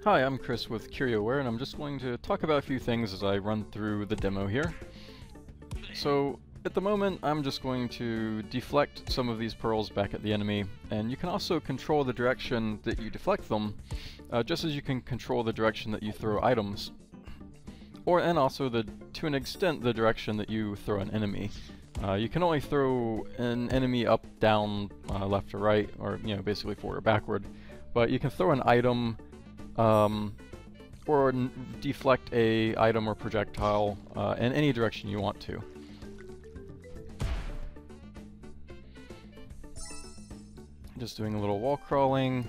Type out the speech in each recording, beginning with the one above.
Hi, I'm Chris with CurioWare, and I'm just going to talk about a few things as I run through the demo here. So, at the moment, I'm just going to deflect some of these pearls back at the enemy, and you can also control the direction that you deflect them, just as you can control the direction that you throw items. And also, to an extent, the direction that you throw an enemy. You can only throw an enemy up, down, left or right, or, basically forward or backward. But you can throw an item, or deflect a item or projectile in any direction you want to. Just doing a little wall crawling.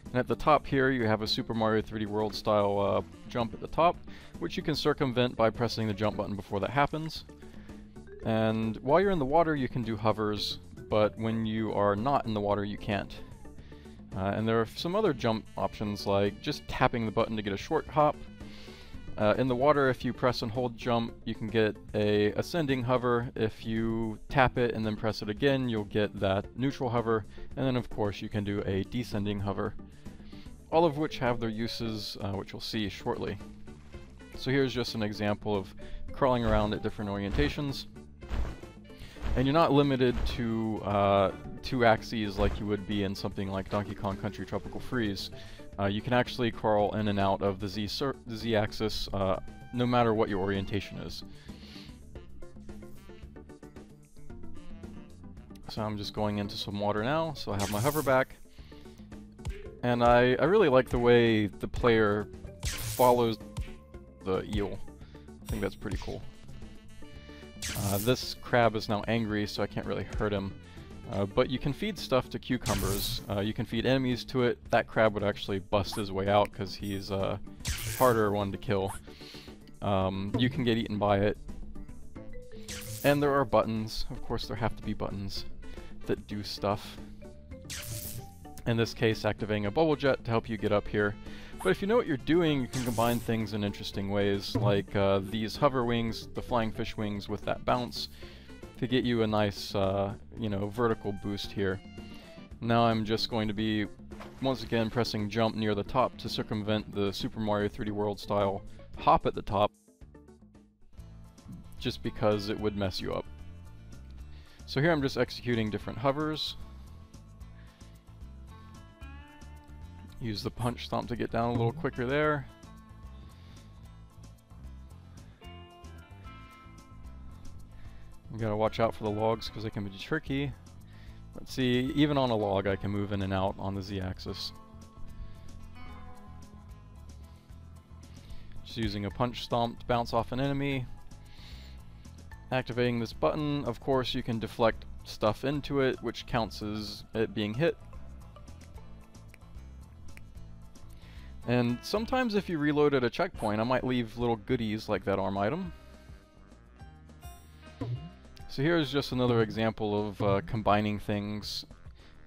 And at the top here you have a Super Mario 3D World style jump at the top, which you can circumvent by pressing the jump button before that happens. And while you're in the water you can do hovers, but when you are not in the water you can't. And there are some other jump options, like just tapping the button to get a short hop. In the water, if you press and hold jump, you can get a ascending hover. If you tap it and then press it again, you'll get that neutral hover. And then of course you can do a descending hover. All of which have their uses, which we'll see shortly. So here's just an example of crawling around at different orientations. And you're not limited to 2 axes like you would be in something like Donkey Kong Country Tropical Freeze. You can actually crawl in and out of the Z axis no matter what your orientation is. So I'm just going into some water now, so I have my hover back. And I really like the way the player follows the eel. I think that's pretty cool. This crab is now angry, so I can't really hurt him. But you can feed stuff to cucumbers. You can feed enemies to it. That crab would actually bust his way out because he's a harder one to kill. You can get eaten by it. And there are buttons. Of course, there have to be buttons that do stuff. In this case, activating a bubble jet to help you get up here. But if you know what you're doing, you can combine things in interesting ways, like these hover wings, the flying fish wings with that bounce, to get you a nice, vertical boost here. Now I'm just going to be, once again, pressing jump near the top to circumvent the Super Mario 3D World style hop at the top, just because it would mess you up. So here I'm just executing different hovers. Use the punch stomp to get down a little quicker there. You gotta watch out for the logs because they can be tricky. Let's see, even on a log I can move in and out on the Z-axis. Just using a punch stomp to bounce off an enemy. Activating this button, of course you can deflect stuff into it, which counts as it being hit. And sometimes if you reload at a checkpoint, I might leave little goodies like that arm item. So here's just another example of combining things,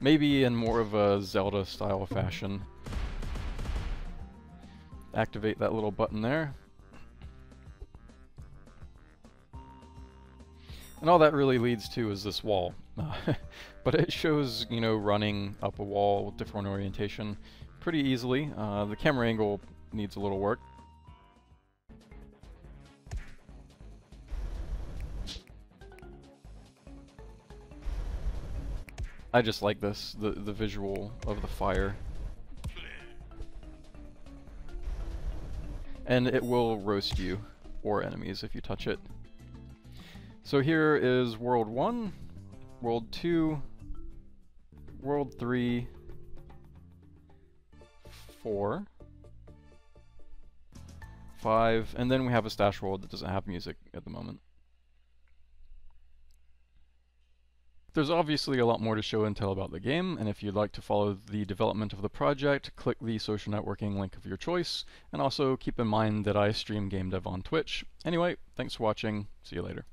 maybe in more of a Zelda style fashion. Activate that little button there. And all that really leads to is this wall. But it shows, running up a wall with different orientation pretty easily. The camera angle needs a little work. I just like this, the visual of the fire. And it will roast you, or enemies, if you touch it. So here is World 1, World 2, World 3, 4, 5, and then we have a stash world that doesn't have music at the moment. There's obviously a lot more to show and tell about the game, and if you'd like to follow the development of the project, click the social networking link of your choice, and also keep in mind that I stream game dev on Twitch. Anyway, thanks for watching, see you later.